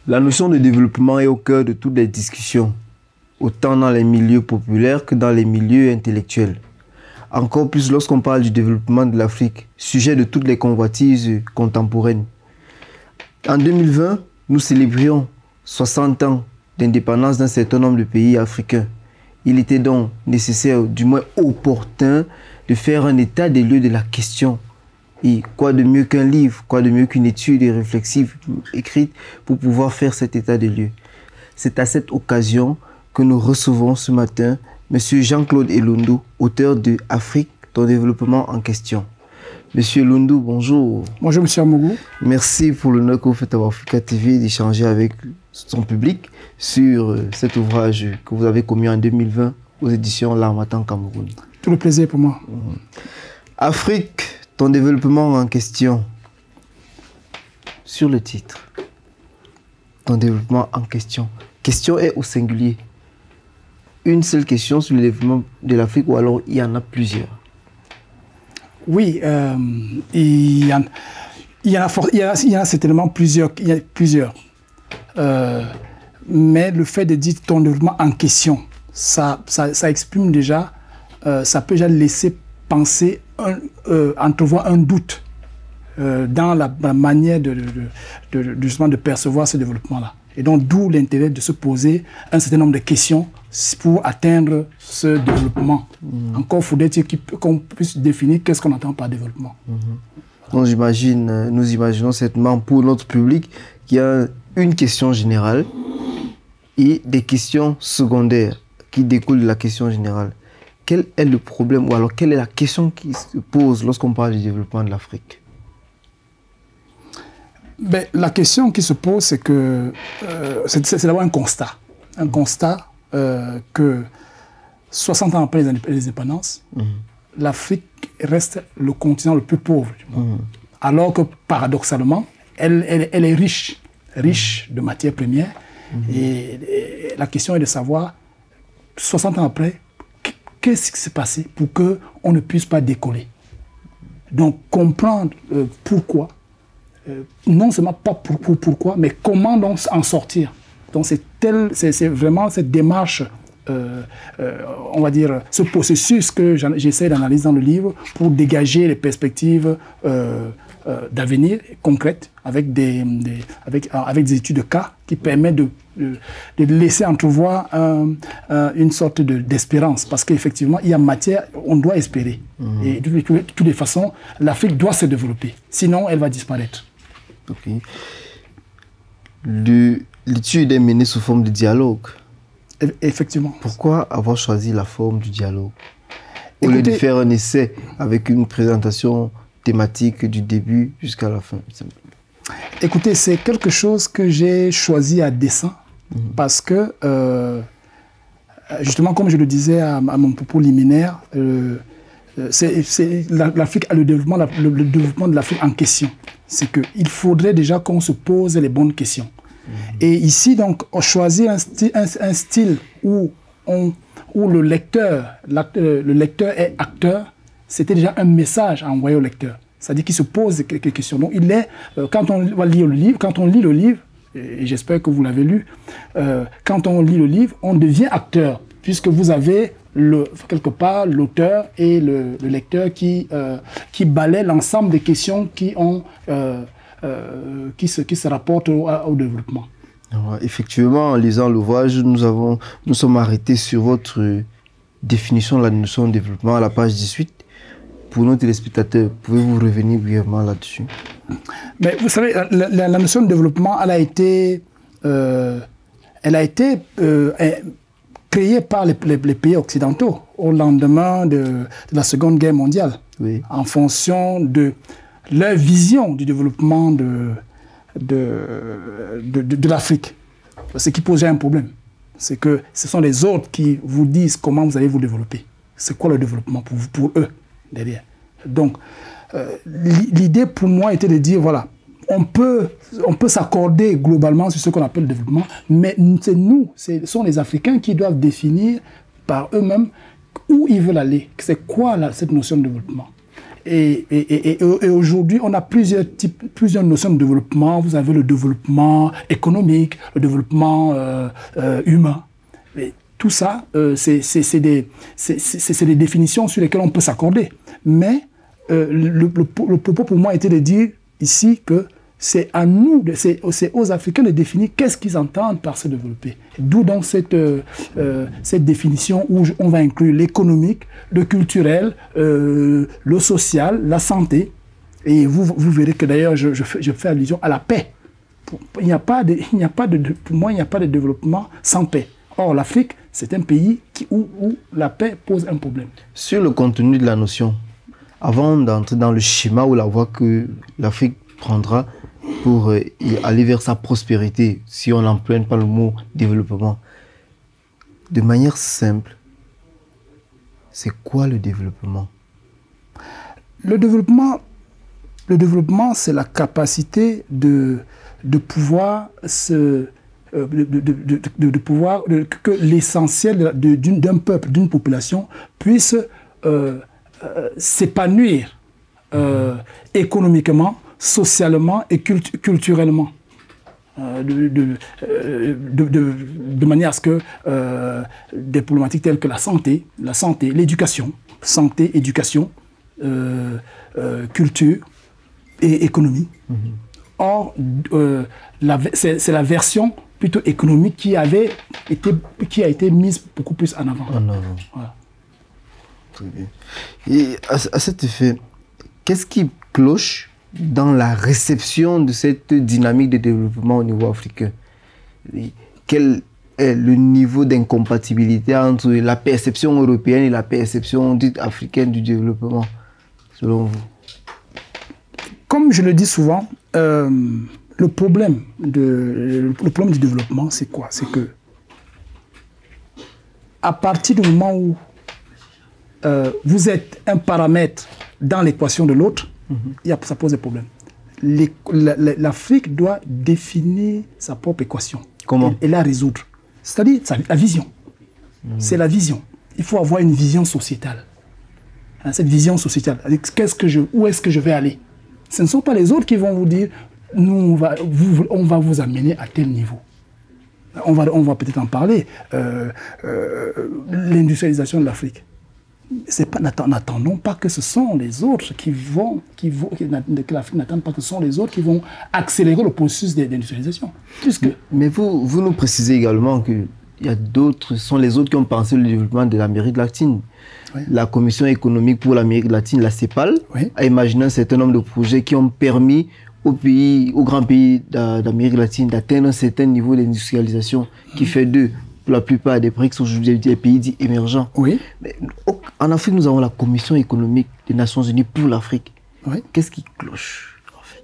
La notion de développement est au cœur de toutes les discussions, autant dans les milieux populaires que dans les milieux intellectuels. Encore plus lorsqu'on parle du développement de l'Afrique, sujet de toutes les convoitises contemporaines. En 2020, nous célébrions 60 ans d'indépendance d'un certain nombre de pays africains. Il était donc nécessaire, du moins opportun, de faire un état des lieux de la question. Et quoi de mieux qu'un livre, quoi de mieux qu'une étude réflexive écrite pour pouvoir faire cet état des lieux. C'est à cette occasion que nous recevons ce matin M. Jean-Claude Elundu, auteur de Afrique, ton développement en question. Monsieur Elundu, bonjour. Bonjour, monsieur Amougou. Merci pour l'honneur que vous faites à Africa TV d'échanger avec son public sur cet ouvrage que vous avez commis en 2020 aux éditions L'Harmattan Cameroun. Tout le plaisir pour moi. Afrique, ton développement en question. Sur le titre, ton développement en question. Question est au singulier. Une seule question sur le développement de l'Afrique ou alors il y en a plusieurs? Oui, il y en a certainement plusieurs. Mais le fait de dire ton développement en question, ça exprime déjà, ça peut déjà laisser penser, entrevoir un doute dans la manière justement de percevoir ce développement-là. Et donc, d'où l'intérêt de se poser un certain nombre de questions pour atteindre ce développement. Encore faudrait-il qu'on puisse définir qu'est-ce qu'on entend par développement. Donc, nous imaginons certainement pour notre public qu'il y a une question générale et des questions secondaires qui découlent de la question générale. Quel est le problème ou alors quelle est la question qui se pose lorsqu'on parle du développement de l'Afrique? Ben, la question qui se pose, c'est que c'est d'abord un constat. Un constat que 60 ans après les indépendances, l'Afrique reste le continent le plus pauvre du monde. Alors que paradoxalement, elle est riche de matières premières. Et la question est de savoir, 60 ans après, qu'est-ce qui s'est passé pour qu'on ne puisse pas décoller? Donc comprendre pourquoi, non seulement pas pourquoi, mais comment donc en sortir. Donc c'est vraiment cette démarche, on va dire, ce processus que j'essaie d'analyser dans le livre pour dégager les perspectives d'avenir concrètes avec des études de cas qui permettent de laisser entrevoir une sorte d'espérance. Parce qu'effectivement, il y a matière, on doit espérer. Et de toutes les façons, l'Afrique doit se développer. Sinon, elle va disparaître. Okay. L'étude est menée sous forme de dialogue. Effectivement. Pourquoi avoir choisi la forme du dialogue au lieu de faire un essai avec une présentation thématique du début jusqu'à la fin? Écoutez, c'est quelque chose que j'ai choisi à dessein parce que, justement, comme je le disais à mon propos liminaire, l'Afrique a le développement de l'Afrique en question. C'est qu'il faudrait déjà qu'on se pose les bonnes questions. Et ici, donc, on choisit un style où le lecteur est acteur. C'était déjà un message à envoyer au lecteur. C'est-à-dire qu'il se pose quelques questions. Donc, quand on va lire le livre, quand on lit le livre, et j'espère que vous l'avez lu, quand on lit le livre, on devient acteur, puisque vous avez quelque part l'auteur et le lecteur qui balaient l'ensemble des questions qui se rapportent au développement. Effectivement, en lisant l'ouvrage, nous sommes arrêtés sur votre définition de la notion de développement à la page 18. Pour nos téléspectateurs, pouvez-vous revenir brièvement là-dessus? Mais vous savez, la notion de développement, elle a été créée par les pays occidentaux au lendemain de la Seconde Guerre mondiale, en fonction de leur vision du développement de l'Afrique. Ce qui posait un problème, c'est que ce sont les autres qui vous disent comment vous allez vous développer. C'est quoi le développement pour eux derrière? Donc, l'idée pour moi était de dire, voilà, on peut s'accorder globalement sur ce qu'on appelle le développement, mais ce sont les Africains qui doivent définir par eux-mêmes où ils veulent aller. C'est quoi cette notion de développement? aujourd'hui, on a plusieurs notions de développement. Vous avez le développement économique, le développement humain. Et tout ça, c'est des définitions sur lesquelles on peut s'accorder. Mais le propos pour moi était de dire ici que c'est à nous, c'est aux Africains de définir qu'est-ce qu'ils entendent par se développer. D'où donc cette définition où on va inclure l'économique, le culturel, le social, la santé. Et vous verrez que d'ailleurs, je fais allusion à la paix. Pour moi, il n'y a pas de développement sans paix. Or, l'Afrique, c'est un pays où la paix pose un problème. Sur le contenu de la notion, avant d'entrer dans le schéma ou la voie que l'Afrique prendra pour aller vers sa prospérité, si on n'emploie pas le mot développement, de manière simple, c'est quoi le développement? Le développement, c'est la capacité de pouvoir que l'essentiel d'un peuple, d'une population puisse s'épanouir économiquement, socialement et culturellement. De manière à ce que des problématiques telles que la santé, l'éducation, culture et économie. Or, c'est la version plutôt économique qui a été mise beaucoup plus en avant. Voilà. Très bien. Et à cet effet, qu'est-ce qui cloche dans la réception de cette dynamique de développement au niveau africain? Quel est le niveau d'incompatibilité entre la perception européenne et la perception dite africaine du développement, selon vous? Comme je le dis souvent, le problème du développement, c'est quoi? C'est que à partir du moment où vous êtes un paramètre dans l'équation de l'autre, ça pose des problèmes. L'Afrique doit définir sa propre équation. Comment? Et la résoudre. C'est-à-dire la vision. C'est la vision. Il faut avoir une vision sociétale. Cette vision sociétale. Où est-ce que je vais aller? Ce ne sont pas les autres qui vont vous dire nous, on va vous amener à tel niveau. On va peut-être en parler. L'industrialisation de l'Afrique. N'attendons pas que ce sont les autres que l'Afrique n'attende pas que ce sont les autres qui vont accélérer le processus d'industrialisation. Mais vous nous précisez également que ce sont les autres qui ont pensé le développement de l'Amérique latine. Oui. La Commission économique pour l'Amérique latine, la CEPAL, oui, a imaginé un certain nombre de projets qui ont permis aux grands pays d'Amérique latine d'atteindre un certain niveau d'industrialisation qui fait d'eux, pour la plupart des BRICS, aujourd'hui des pays dits émergents. Oui. Mais en Afrique, nous avons la Commission économique des Nations Unies pour l'Afrique. Oui. Qu'est-ce qui cloche, en fait?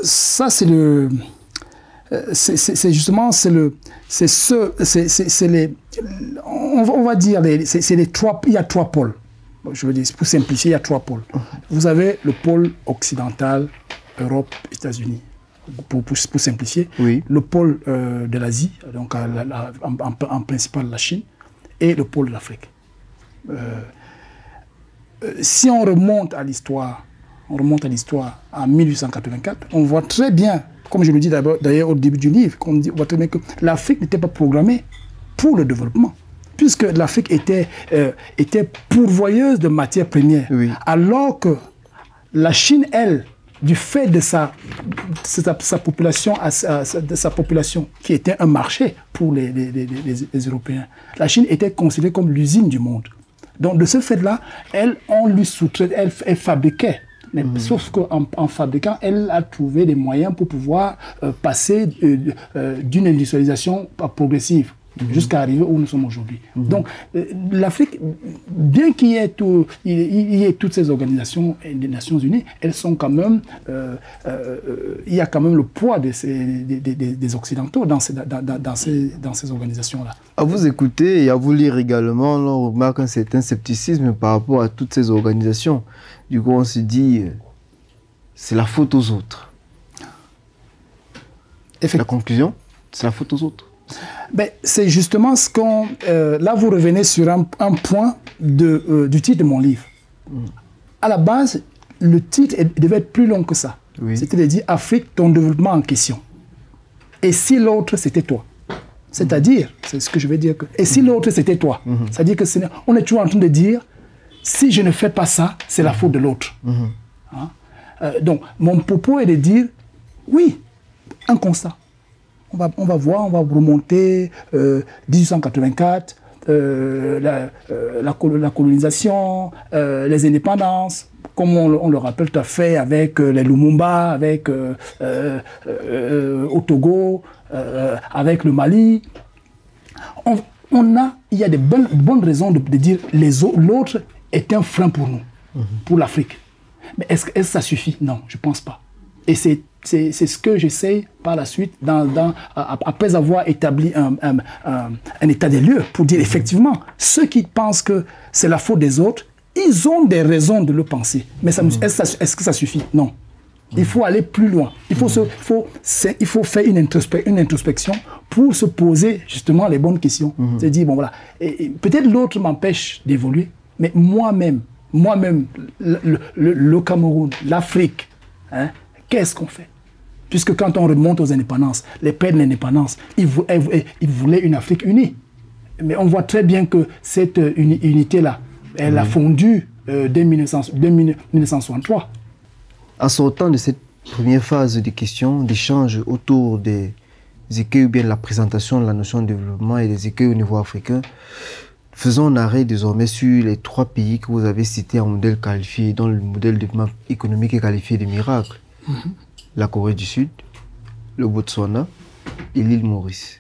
Ça, c'est on va dire, il y a trois pôles. Je veux dire, pour simplifier, il y a trois pôles. Vous avez le pôle occidental, Europe, États-Unis, pour simplifier. Oui. Le pôle de l'Asie, donc en principal la Chine, et le pôle de l'Afrique. Si on remonte à l'histoire, en 1884, on voit très bien, comme je le dis d'ailleurs au début du livre, on voit très bien que l'Afrique n'était pas programmée pour le développement, puisque l'Afrique était pourvoyeuse de matières premières, oui, alors que la Chine, elle, du fait de sa population, qui était un marché pour les Européens, la Chine était considérée comme l'usine du monde. Donc de ce fait-là, on lui sous-traitait, elle fabriquait. Mais sauf qu'en fabriquant, elle a trouvé des moyens pour pouvoir passer d'une industrialisation progressive jusqu'à arriver où nous sommes aujourd'hui. Donc l'Afrique, bien qu'il y ait toutes ces organisations des Nations Unies, elles sont quand même, il y a quand même le poids des Occidentaux dans ces organisations-là. À vous écouter et à vous lire également, on remarque un certain scepticisme par rapport à toutes ces organisations. Du coup, on se dit, c'est la faute aux autres. La conclusion, c'est la faute aux autres. C'est justement ce qu'on... là, vous revenez sur un point du titre de mon livre. à la base, le titre devait être plus long que ça. Oui. C'était de dire Afrique, ton développement en question. Et si l'autre, c'était toi? C'est-à-dire, c'est ce que je veux dire. Et si l'autre, c'était toi? C'est-à-dire que on est toujours en train de dire, si je ne fais pas ça, c'est la faute de l'autre. Hein? Donc, mon propos est de dire, oui, un constat. On va voir, on va remonter 1884, la colonisation, les indépendances, comme on le rappelle tout à fait avec les Lumumba, avec au Togo, avec le Mali. Il y a de bonnes raisons de dire l'autre est un frein pour nous, pour l'Afrique. Mais est-ce que ça suffit? Non, je ne pense pas. Et c'est ce que j'essaie par la suite, après avoir établi un état des lieux, pour dire effectivement, ceux qui pensent que c'est la faute des autres, ils ont des raisons de le penser. Mais est-ce que ça suffit? Non. Il faut aller plus loin. Il faut faire une introspection pour se poser justement les bonnes questions. Se dire, bon voilà, peut-être l'autre m'empêche d'évoluer, mais moi-même, le Cameroun, l'Afrique, hein, qu'est-ce qu'on fait? Puisque quand on remonte aux indépendances, les pères de l'indépendance, ils voulaient une Afrique unie. Mais on voit très bien que cette unité-là, elle a fondu dès 1963. En sortant de cette première phase de questions, d'échanges autour des écueils ou bien de la présentation de la notion de développement et des écueils au niveau africain, faisons un arrêt désormais sur les 3 pays que vous avez cités en modèle qualifié, dont le modèle de développement économique est qualifié de miracle. La Corée du Sud, le Botswana et l'île Maurice.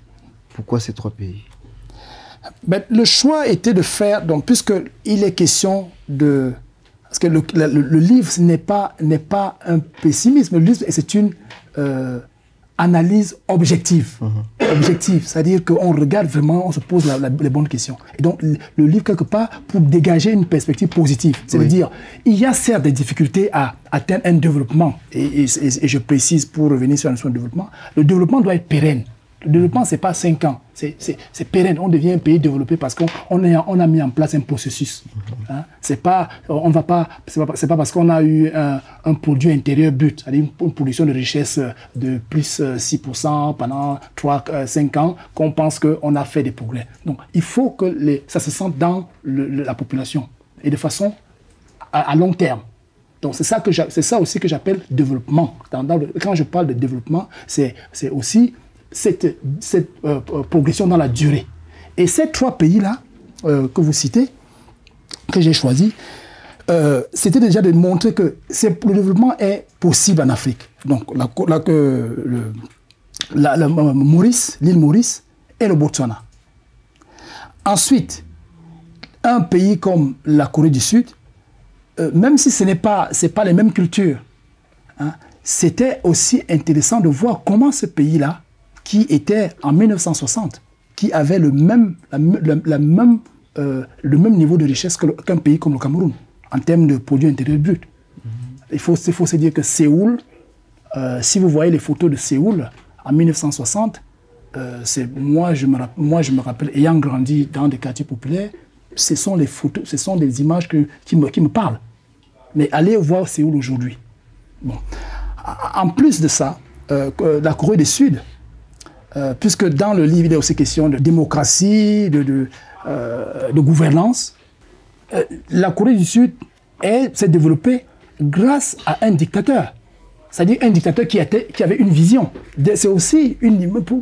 Pourquoi ces 3 pays? Ben, le choix était de faire, donc, puisqu'il est question de... Parce que le livre n'est pas un pessimisme, le livre c'est une analyse objective. Objective, c'est-à-dire qu'on regarde vraiment, on se pose les bonnes questions. Et donc le livre, quelque part, pour dégager une perspective positive. C'est-à-dire, il y a certes des difficultés à atteindre un développement, et je précise pour revenir sur la notion de développement, le développement doit être pérenne. Le développement, ce n'est pas 5 ans, c'est pérenne. On devient un pays développé parce qu'on a mis en place un processus. Hein? C'est pas parce qu'on a eu un produit intérieur brut, c'est-à-dire une production de richesse de plus 6% pendant 5 ans, qu'on pense qu'on a fait des progrès. Donc, il faut que ça se sente dans la population et de façon à long terme. Donc, c'est ça aussi que j'appelle développement. Quand je parle de développement, c'est aussi cette progression dans la durée. Et ces 3 pays-là que vous citez, que j'ai choisi, c'était déjà de montrer que le développement est possible en Afrique. Donc, l'île Maurice et le Botswana. Ensuite, un pays comme la Corée du Sud, même si ce n'est pas les mêmes cultures, hein, c'était aussi intéressant de voir comment ce pays-là, qui était en 1960, qui avait le même niveau de richesse qu'un pays comme le Cameroun, en termes de produit intérieur brut. Il faut se dire que Séoul, si vous voyez les photos de Séoul en 1960, moi je me rappelle, ayant grandi dans des quartiers populaires, ce sont les photos, ce sont des images qui me parlent. Mais allez voir Séoul aujourd'hui. Bon. En plus de ça, la Corée du Sud, puisque dans le livre, il y a aussi question de démocratie, de gouvernance. La Corée du Sud s'est développée grâce à un dictateur. C'est-à-dire un dictateur qui avait une vision. C'est aussi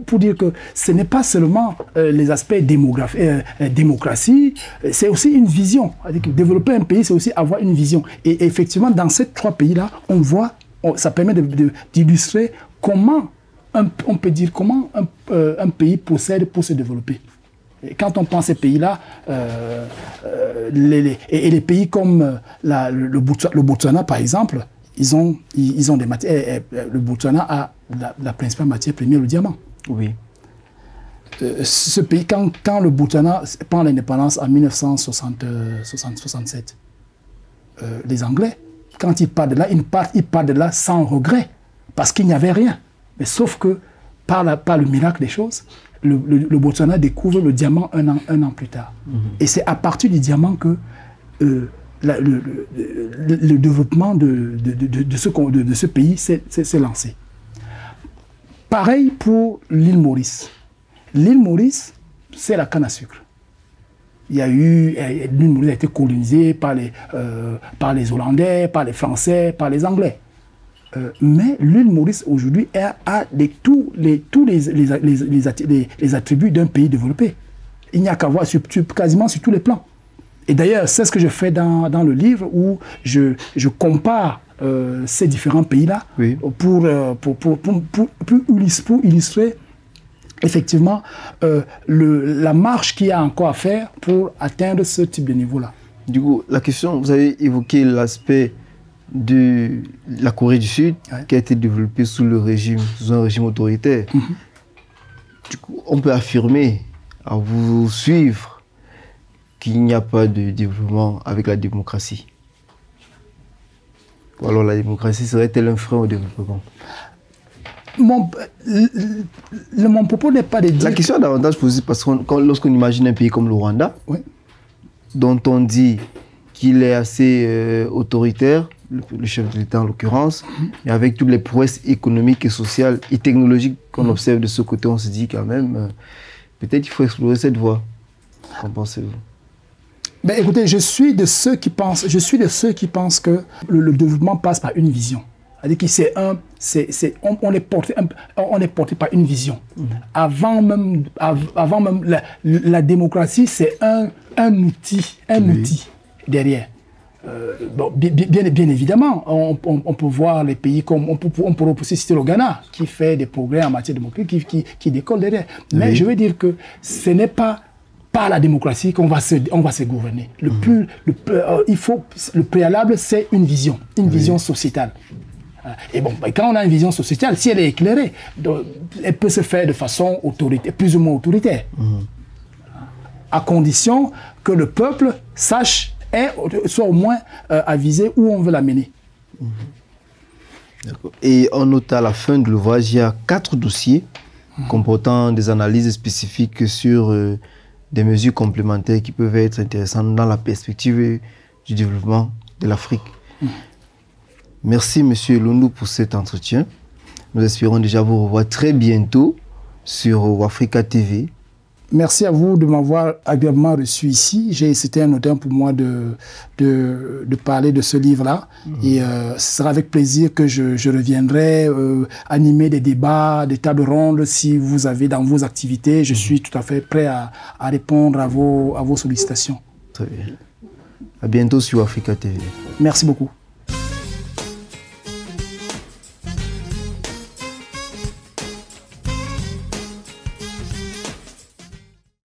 pour dire que ce n'est pas seulement les aspects démocratie, c'est aussi une vision. C'est-à-dire que développer un pays, c'est aussi avoir une vision. Et effectivement, dans ces 3 pays-là, on voit, ça permet d'illustrer comment on peut dire comment un pays procède pour se développer. Et quand on pense à ces pays-là, les pays comme le Botswana, par exemple, ils ont des matières. Le Botswana a la principale matière première, le diamant. Oui. Ce pays, quand le Botswana prend l'indépendance en 1967, les Anglais, quand ils partent de là, ils partent de là sans regret, parce qu'il n'y avait rien. Mais sauf que, par le miracle des choses, le Botswana découvre le diamant un an plus tard. Et c'est à partir du diamant que le développement de ce pays s'est lancé. Pareil pour l'île Maurice. L'île Maurice, c'est la canne à sucre. L'île Maurice a été colonisée par les Hollandais, par les Français, par les Anglais. Mais l'île Maurice aujourd'hui a tous les attributs d'un pays développé. Il n'y a qu'à voir quasiment sur tous les plans. Et d'ailleurs, c'est ce que je fais dans le livre où je compare ces différents pays-là pour illustrer effectivement la marche qu'il y a encore à faire pour atteindre ce type de niveau-là. Du coup, la question, vous avez évoqué l'aspect de la Corée du Sud qui a été développée sous un régime autoritaire. Du coup, on peut affirmer, à vous suivre, qu'il n'y a pas de développement avec la démocratie. Ou alors la démocratie serait-elle un frein au développement? Mon propos n'est pas de dire... La question est davantage posée parce que lorsqu'on imagine un pays comme le Rwanda, dont on dit qu'il est assez autoritaire, le chef de l'État en l'occurrence, et avec toutes les prouesses économiques et sociales et technologiques qu'on observe de ce côté, on se dit quand même, peut-être qu'il faut explorer cette voie. Qu'en pensez-vous? Ben, écoutez, je suis de ceux qui pensent que le développement passe par une vision. C'est-à-dire qu'on est porté par une vision. Avant même la démocratie, c'est un outil derrière. Bon, bien évidemment, on peut voir les pays comme... On pourrait aussi citer le Ghana, qui fait des progrès en matière démocratique, qui décolle derrière. Mais je veux dire que ce n'est pas par la démocratie qu'on va se gouverner. Le préalable, c'est une vision sociétale. Et bon, quand on a une vision sociétale, si elle est éclairée, elle peut se faire de façon plus ou moins autoritaire. À condition que le peuple sache soit au moins avisé où on veut l'amener. Et on note à la fin de l'ouvrage, il y a 4 dossiers comportant des analyses spécifiques sur des mesures complémentaires qui peuvent être intéressantes dans la perspective du développement de l'Afrique. Merci, M. Lundu, pour cet entretien. Nous espérons déjà vous revoir très bientôt sur Africa TV. Merci à vous de m'avoir agréablement reçu ici. C'était un honneur pour moi de parler de ce livre-là. Et ce sera avec plaisir que je reviendrai animer des débats, des tables rondes si vous avez dans vos activités. Je suis tout à fait prêt à répondre à vos sollicitations. Très bien. À bientôt sur Africa TV. Merci beaucoup.